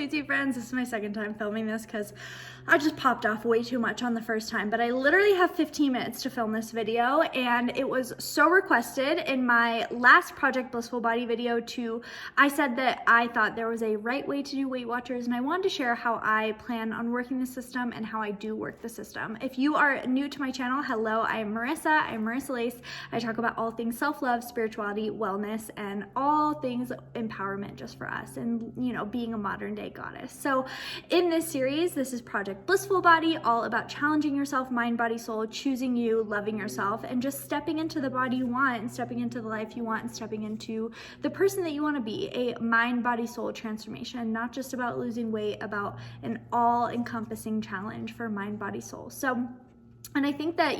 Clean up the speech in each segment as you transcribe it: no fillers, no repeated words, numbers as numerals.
sweet friends. This is my second time filming this because I just popped off way too much on the first time, but I literally have 15 minutes to film this video, and it was so requested in my last Project Blissful Body video I said that I thought there was a right way to do Weight Watchers, and I wanted to share how I plan on working the system and how I do work the system. If you are new to my channel, hello, I am Marissa. I'm Marissa Lace. I talk about all things self-love, spirituality, wellness, and all things empowerment just for us, and being a modern day goddess. So in this series, this is Project Blissful Body, all about challenging yourself, mind, body, soul, choosing you, loving yourself, and just stepping into the body you want, and stepping into the life you want, and stepping into the person that you want to be. A mind, body, soul transformation, not just about losing weight, about an all-encompassing challenge for mind, body, soul. And I think that,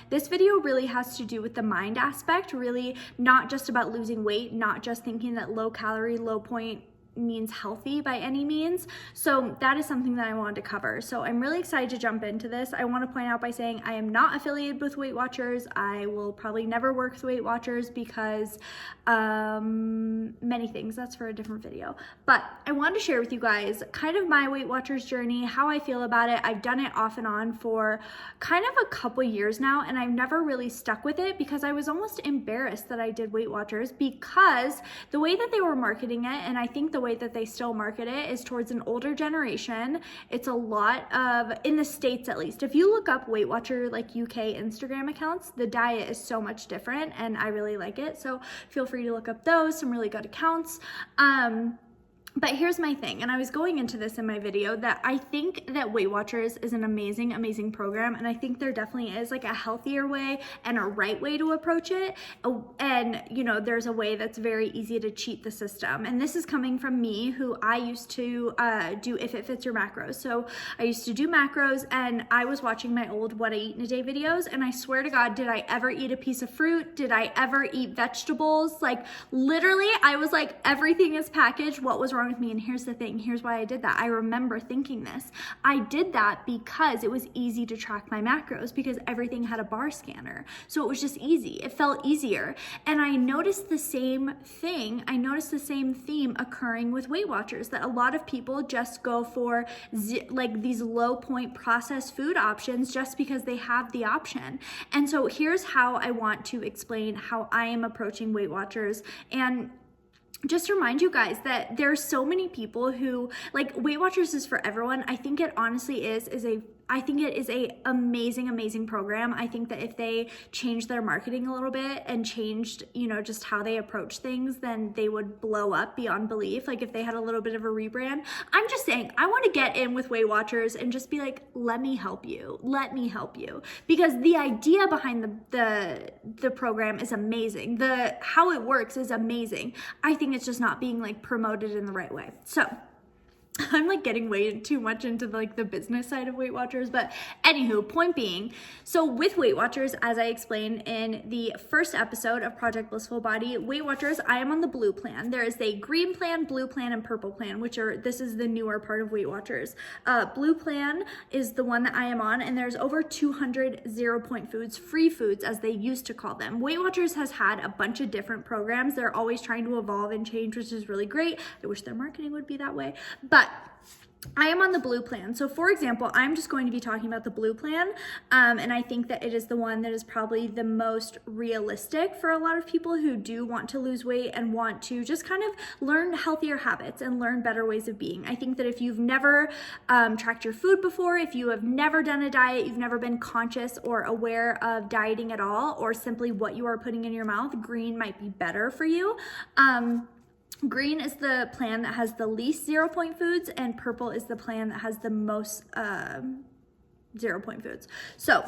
this video really has to do with the mind aspect, really not just about losing weight, not just thinking that low calorie, low point means healthy by any means. So that is something that I wanted to cover. So I'm really excited to jump into this. I want to point out by saying I am not affiliated with Weight Watchers. I will probably never work with Weight Watchers because many things. That's for a different video. But I wanted to share with you guys kind of my Weight Watchers journey, how I feel about it. I've done it off and on for kind of a couple years now, and I've never really stuck with it because I was almost embarrassed that I did Weight Watchers, because the way that they were marketing it, and I think the way that they still market it, is towards an older generation. It's a lot of, in the States at least, if you look up Weight Watcher like UK Instagram accounts, the diet is so much different, and I really like it. So feel free to look up those, some really good accounts. But here's my thing, and I was going into this in my video, that I think that Weight Watchers is an amazing, amazing program, and I think there definitely is like a healthier way and a right way to approach it, and there's a way that's very easy to cheat the system. And this is coming from me, who I used to do If It Fits Your Macros. So I used to do macros, and I was watching my old What I Eat in a Day videos, and I swear to God, did I ever eat a piece of fruit? Did I ever eat vegetables? Like literally, I was like, everything is packaged. What was wrong with me? And here's the thing, here's why I did that. I remember thinking this. I did that because it was easy to track my macros, because everything had a bar scanner. So it was just easy. It felt easier. And I noticed the same thing. I noticed the same theme occurring with Weight Watchers, that a lot of people just go for like these low point processed food options just because they have the option. And so here's how I want to explain how I am approaching Weight Watchers, and just remind you guys that there's so many people who, like, Weight Watchers is for everyone. I think it honestly I think it is a amazing, amazing program. I think that if they changed their marketing a little bit and changed, just how they approach things, then they would blow up beyond belief. Like if they had a little bit of a rebrand. I'm just saying, I want to get in with Weight Watchers and just be like, let me help you. Let me help you. Because the idea behind the program is amazing. How it works is amazing. I think it's just not being like promoted in the right way. So I'm like getting way too much into like the business side of Weight Watchers, but anywho, point being, so with Weight Watchers, as I explained in the first episode of Project Blissful Body, Weight Watchers, I am on the blue plan. There is a green plan, blue plan, and purple plan, this is the newer part of Weight Watchers. Blue plan is the one that I am on, and there's over 200 0-point foods, free foods as they used to call them. Weight Watchers has had a bunch of different programs. They're always trying to evolve and change, which is really great. I wish their marketing would be that way, but I am on the blue plan. So for example, I'm just going to be talking about the blue plan, and I think that it is the one that is probably the most realistic for a lot of people who do want to lose weight and want to just kind of learn healthier habits and learn better ways of being. I think that if you've never tracked your food before, if you have never done a diet, you've never been conscious or aware of dieting at all, or simply what you are putting in your mouth, green might be better for you. Green is the plan that has the least 0-point foods, and purple is the plan that has the most 0-point foods. So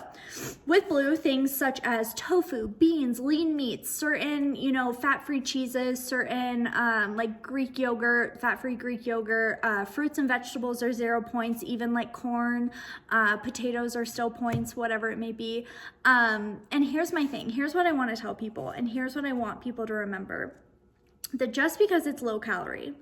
with blue, things such as tofu, beans, lean meats, certain, fat-free cheeses, certain like Greek yogurt, fat-free Greek yogurt, fruits and vegetables are 0 points, even like corn, potatoes are still points, whatever it may be. And here's my thing. Here's what I want to tell people, and here's what I want people to remember. That just because it's low calorie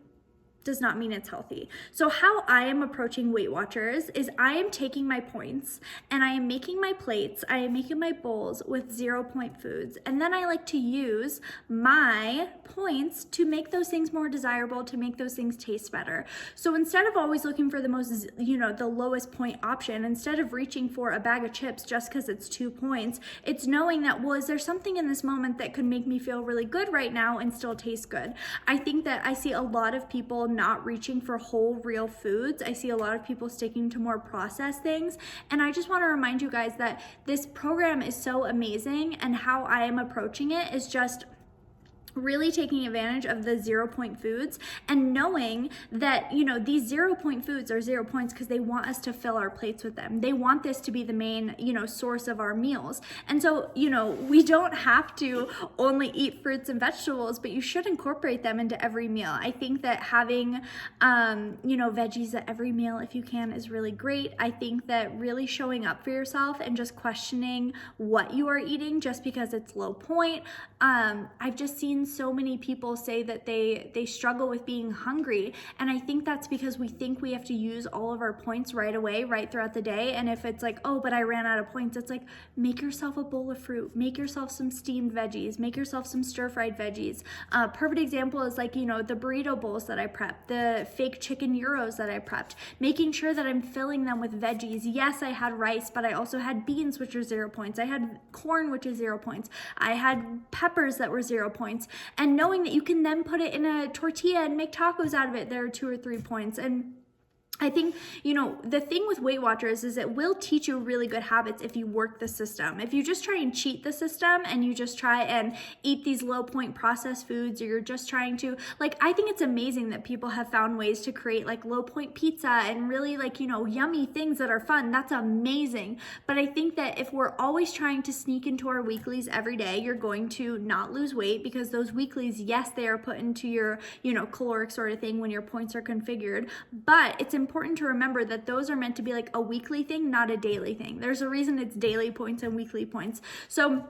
does not mean it's healthy. So how I am approaching Weight Watchers is I am taking my points and I am making my plates, I am making my bowls with 0-point foods. And then I like to use my points to make those things more desirable, to make those things taste better. So instead of always looking for the most, the lowest point option, instead of reaching for a bag of chips just because it's 2 points, it's knowing that, well, is there something in this moment that could make me feel really good right now and still taste good? I think that I see a lot of people not reaching for whole real foods. I see a lot of people sticking to more processed things. And I just want to remind you guys that this program is so amazing, and how I am approaching it is just really taking advantage of the 0-point foods and knowing that, these 0-point foods are 0 points because they want us to fill our plates with them. They want this to be the main, source of our meals. And so, we don't have to only eat fruits and vegetables, but you should incorporate them into every meal. I think that having, veggies at every meal, if you can, is really great. I think that really showing up for yourself and just questioning what you are eating just because it's low point. I've just seen so many people say that they struggle with being hungry, and I think that's because we think we have to use all of our points right away, right throughout the day. And if it's like, oh, but I ran out of points, it's like, make yourself a bowl of fruit, make yourself some steamed veggies, make yourself some stir-fried veggies. Perfect example is like, the burrito bowls that I prepped, the fake chicken gyros that I prepped, making sure that I'm filling them with veggies. Yes, I had rice, but I also had beans, which are 0 points. I had corn, which is 0 points. I had peppers that were 0 points. And knowing that you can then put it in a tortilla and make tacos out of it, there are 2 or 3 points. And I think, the thing with Weight Watchers is it will teach you really good habits if you work the system. If you just try and cheat the system and you just try and eat these low point processed foods, or you're just trying to, I think it's amazing that people have found ways to create low point pizza and really yummy things that are fun. That's amazing. But I think that if we're always trying to sneak into our weeklies every day, you're going to not lose weight, because those weeklies, yes, they are put into your, caloric sort of thing when your points are configured. But it's important to remember that those are meant to be a weekly thing, not a daily thing. There's a reason it's daily points and weekly points. So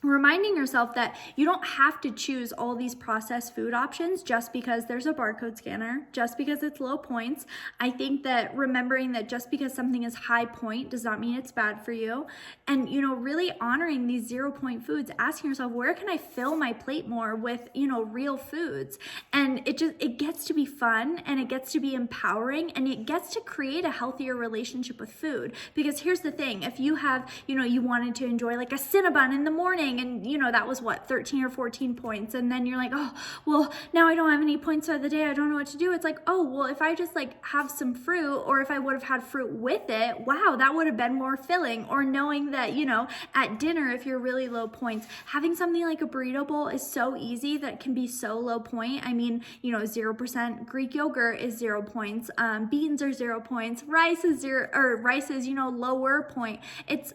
reminding yourself that you don't have to choose all these processed food options just because there's a barcode scanner, just because it's low points. I think that remembering that just because something is high point does not mean it's bad for you. And, really honoring these 0-point foods, asking yourself, where can I fill my plate more with, real foods? And it gets to be fun, and it gets to be empowering, and it gets to create a healthier relationship with food. Because here's the thing, if you have, you wanted to enjoy a Cinnabon in the morning, and that was what, 13 or 14 points, and then you're like, oh, well, now I don't have any points for the day, I don't know what to do. It's like, oh, well, if I just have some fruit, or if I would have had fruit with it, wow, that would have been more filling. Or knowing that, at dinner, if you're really low points, having something like a burrito bowl is so easy that it can be so low point. I mean, 0% Greek yogurt is 0 points, beans are 0 points, rice is lower point. It's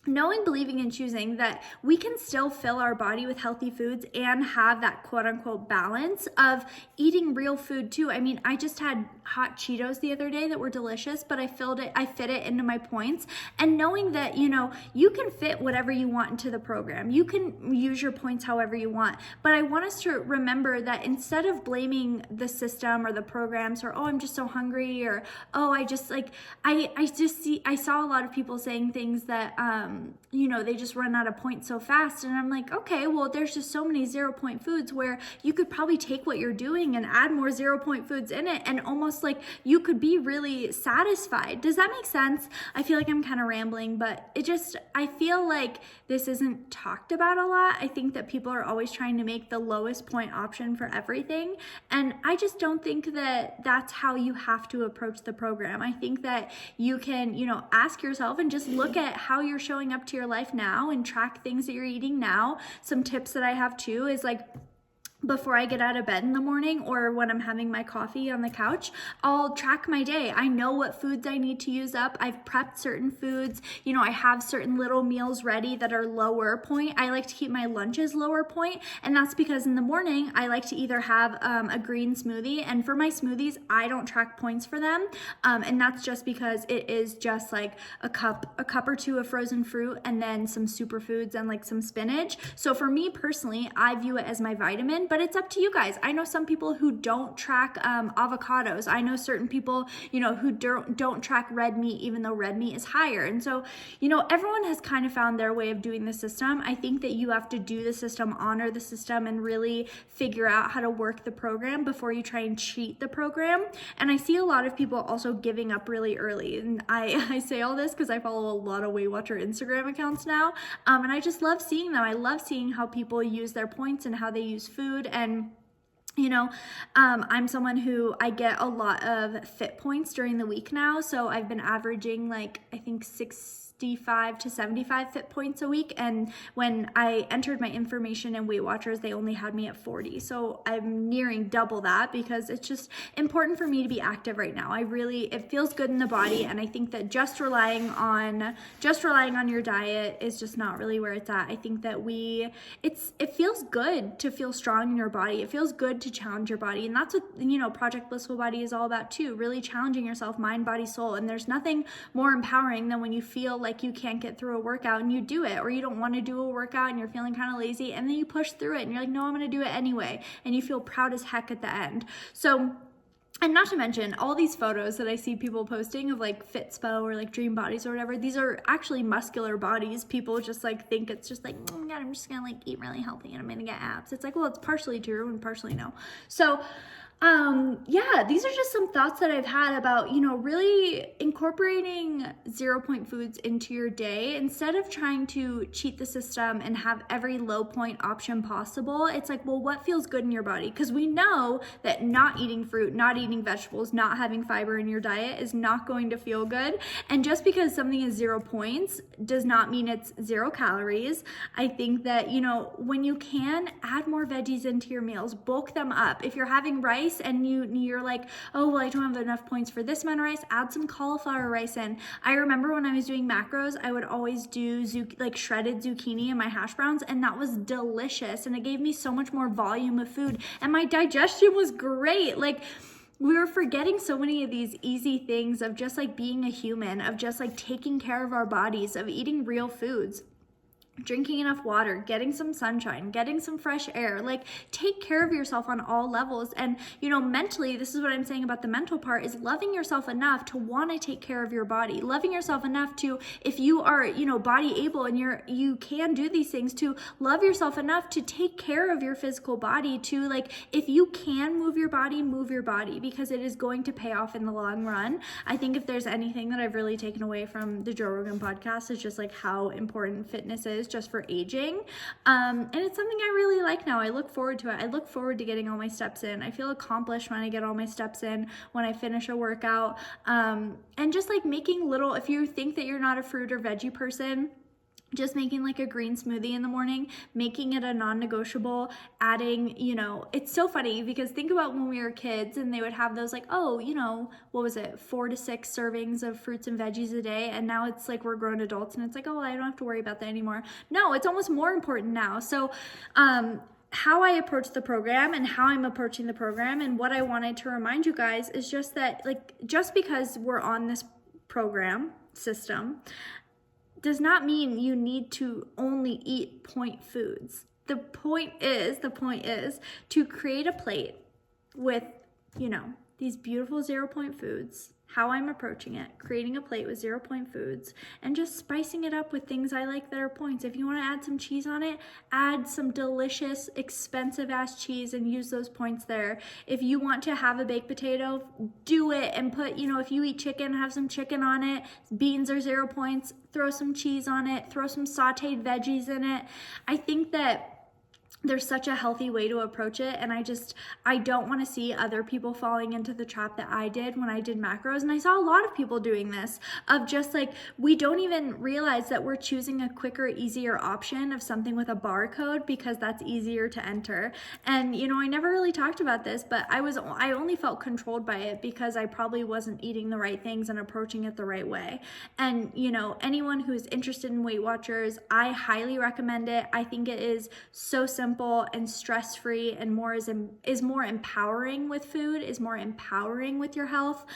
knowing, believing, and choosing that we can still fill our body with healthy foods and have that quote unquote balance of eating real food too. I mean, I just had hot Cheetos the other day that were delicious, but I fit it into my points. And knowing that, you can fit whatever you want into the program. You can use your points however you want. But I want us to remember that instead of blaming the system or the programs, or, oh, I'm just so hungry, or, oh, I saw a lot of people saying things that, they just run out of points so fast. And I'm like, okay, well, there's just so many 0-point foods where you could probably take what you're doing and add more 0-point foods in it, and almost you could be really satisfied. Does that make sense? I feel like I'm kind of rambling, but I feel like this isn't talked about a lot. I think that people are always trying to make the lowest point option for everything. And I just don't think that that's how you have to approach the program. I think that you can, ask yourself and just look at how you're showing up to your life now and track things that you're eating now. Some tips that I have too is before I get out of bed in the morning, or when I'm having my coffee on the couch, I'll track my day. I know what foods I need to use up. I've prepped certain foods. I have certain little meals ready that are lower point. I like to keep my lunches lower point, and that's because in the morning, I like to either have a green smoothie, and for my smoothies, I don't track points for them, and that's just because it is just a cup or two of frozen fruit, and then some superfoods and some spinach. So for me personally, I view it as my vitamin, but it's up to you guys. I know some people who don't track avocados. I know certain people, you know, who don't track red meat, even though red meat is higher. And so, you know, everyone has kind of found their way of doing the system. I think that you have to do the system, honor the system, and really figure out how to work the program before you try and cheat the program. And I see a lot of people also giving up really early. And I say all this because I follow a lot of Weight Watcher Instagram accounts now. And I just love seeing them. I love seeing how people use their points and how they use food. And you know, I'm someone who I get a lot of fit points during the week now. So I've been averaging like, I think 65 to 75 fit points a week. And when I entered my information in Weight Watchers, they only had me at 40. So I'm nearing double that because it's just important for me to be active right now. It feels good in the body. And I think that just relying on your diet is just not really where it's at. I think that it feels good to feel strong in your body. It feels good to challenge your body. And that's what, you know, Project Blissful Body is all about too, really challenging yourself, mind, body, soul. And there's nothing more empowering than when you feel like you can't get through a workout and you do it, or you don't want to do a workout and you're feeling kind of lazy and then you push through it and you're like, no, I'm going to do it anyway. And you feel proud as heck at the end. So, and not to mention all these photos that I see people posting of like Fitspo or like dream bodies or whatever, these are actually muscular bodies. People just like think it's just like, oh my God, I'm just gonna like eat really healthy and I'm gonna get abs. It's like, well, it's partially true and partially no. So yeah, these are just some thoughts that I've had about, you know, really incorporating 0 point foods into your day instead of trying to cheat the system and have every low point option possible. It's like, well, what feels good in your body? Because we know that not eating fruit, not eating vegetables, not having fiber in your diet is not going to feel good. And just because something is 0 points does not mean it's 0 calories. I think that, you know, when you can, add more veggies into your meals, bulk them up. If you're having rice and you're like, oh, well, I don't have enough points for this amount of rice, add some cauliflower rice in. I remember when I was doing macros, I would always do like shredded zucchini in my hash browns, and that was delicious. And it gave me so much more volume of food, and my digestion was great. Like, we were forgetting so many of these easy things of just like being a human, of just like taking care of our bodies, of eating real foods, drinking enough water, getting some sunshine, getting some fresh air. Like, take care of yourself on all levels. And, you know, mentally, this is what I'm saying about the mental part, is loving yourself enough to want to take care of your body, loving yourself enough to, if you are, you know, body able and you can do these things, to love yourself enough to take care of your physical body, to like, if you can move your body, because it is going to pay off in the long run. I think if there's anything that I've really taken away from the Joe Rogan podcast, is just like how important fitness is just for aging. And it's something I really like now. I look forward to it. I look forward to getting all my steps in. I feel accomplished when I get all my steps in, when I finish a workout. And just like making little, if you think that you're not a fruit or veggie person, just making like a green smoothie in the morning, making it a non-negotiable, adding, you know, it's so funny because think about when we were kids and they would have those like, oh, you know, what was it, 4 to 6 servings of fruits and veggies a day. And now it's like we're grown adults and it's like, oh, I don't have to worry about that anymore. No, it's almost more important now. So, how I approach the program and how I'm approaching the program and what I wanted to remind you guys is just that, like, just because we're on this program system does not mean you need to only eat point foods. The point is to create a plate with, you know, these beautiful 0 point foods, how I'm approaching it, creating a plate with 0 point foods, and just spicing it up with things I like that are points. If you want to add some cheese on it, add some delicious, expensive ass cheese and use those points there. If you want to have a baked potato, do it and put, you know, if you eat chicken, have some chicken on it. Beans are 0 points, throw some cheese on it, throw some sauteed veggies in it. I think that there's such a healthy way to approach it, and I don't want to see other people falling into the trap that I did when I did macros. And I saw a lot of people doing this, of just like, we don't even realize that we're choosing a quicker, easier option of something with a barcode because that's easier to enter. And, you know, I never really talked about this, but I only felt controlled by it because I probably wasn't eating the right things and approaching it the right way. And, you know, anyone who's interested in Weight Watchers, I highly recommend it. I think it is so simple and stress-free, and is more empowering with food, is more empowering with your health.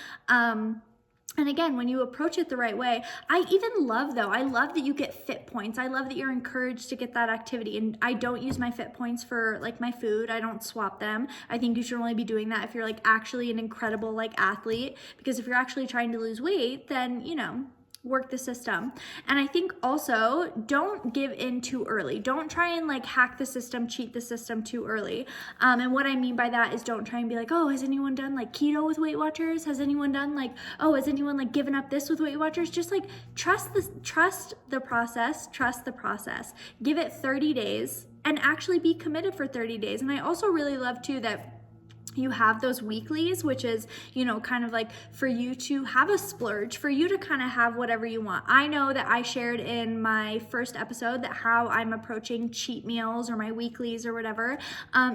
And again, when you approach it the right way, I even love though, I love that you get fit points. I love that you're encouraged to get that activity. And I don't use my fit points for like my food. I don't swap them. I think you should only be doing that if you're like actually an incredible like athlete, because if you're actually trying to lose weight, then, you know, work the system. And I think also don't give in too early. Don't try and like hack the system, cheat the system too early. And what I mean by that is don't try and be like, oh, has anyone done like keto with Weight Watchers? Has anyone done like, oh, has anyone like given up this with Weight Watchers? Just like trust the process. Give it 30 days and actually be committed for 30 days. And I also really love too that you have those weeklies, which is, you know, kind of like for you to have a splurge, for you to kind of have whatever you want. I know that I shared in my first episode that how I'm approaching cheat meals or my weeklies or whatever,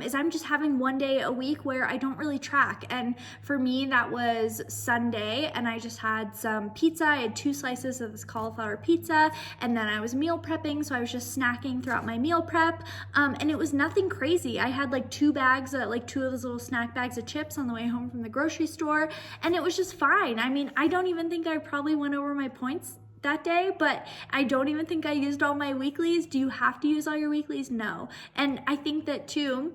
is I'm just having one day a week where I don't really track. And for me, that was Sunday, and I just had some pizza. I had 2 slices of this cauliflower pizza, and then I was meal prepping, so I was just snacking throughout my meal prep, and it was nothing crazy. I had like 2 bags, like 2 of those little snack bags of chips on the way home from the grocery store, and it was just fine. I mean, I don't even think I probably went over my points that day, but I don't even think I used all my weeklies. Do you have to use all your weeklies? No. And I think that too,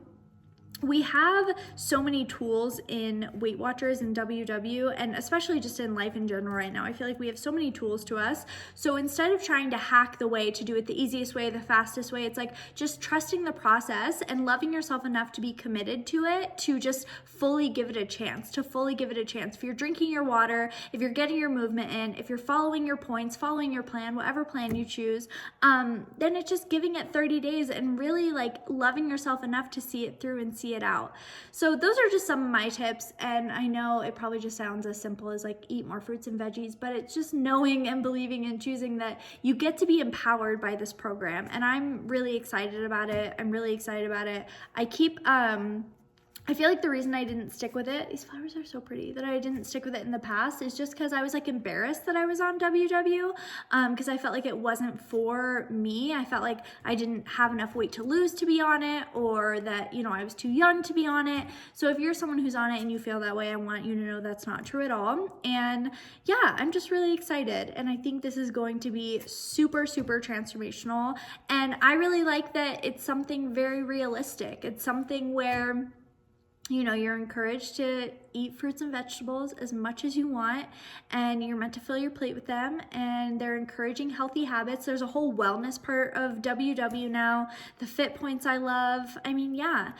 we have so many tools in Weight Watchers and WW, and especially just in life in general right now. I feel like we have so many tools to us. So instead of trying to hack the way, to do it the easiest way, the fastest way, it's like just trusting the process and loving yourself enough to be committed to it, to just fully give it a chance, If you're drinking your water, if you're getting your movement in, if you're following your points, following your plan, whatever plan you choose, then it's just giving it 30 days and really like loving yourself enough to see it through and see it out. So those are just some of my tips, and I know it probably just sounds as simple as like eat more fruits and veggies, but it's just knowing and believing and choosing that you get to be empowered by this program, and I'm really excited about it. I feel like the reason I didn't stick with it, these flowers are so pretty, that I didn't stick with it in the past is just because I was like embarrassed that I was on WW, because I felt like it wasn't for me. I felt like I didn't have enough weight to lose to be on it, or that, you know, I was too young to be on it. So if you're someone who's on it and you feel that way, I want you to know that's not true at all. And yeah, I'm just really excited, and I think this is going to be super, super transformational. And I really like that it's something very realistic. It's something where, you know, you're encouraged to eat fruits and vegetables as much as you want, and you're meant to fill your plate with them, and they're encouraging healthy habits. There's a whole wellness part of WW now. The fit points I love. I mean, yeah,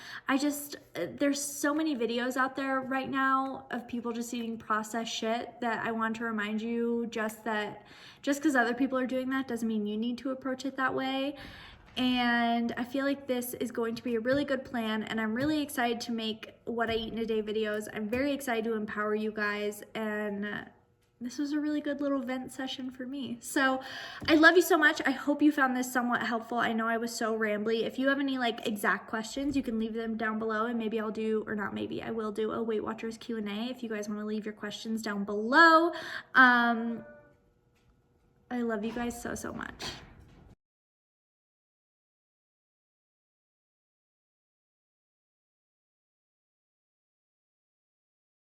there's so many videos out there right now of people just eating processed shit that I want to remind you just because other people are doing that doesn't mean you need to approach it that way. And I feel like this is going to be a really good plan, and I'm really excited to make what I eat in a day videos. I'm very excited to empower you guys, and this was a really good little vent session for me. So I love you so much. I hope you found this somewhat helpful. I know I was so rambly. If you have any like exact questions, you can leave them down below, and maybe I will do a Weight Watchers Q&A if you guys want to leave your questions down below. I love you guys so, so much.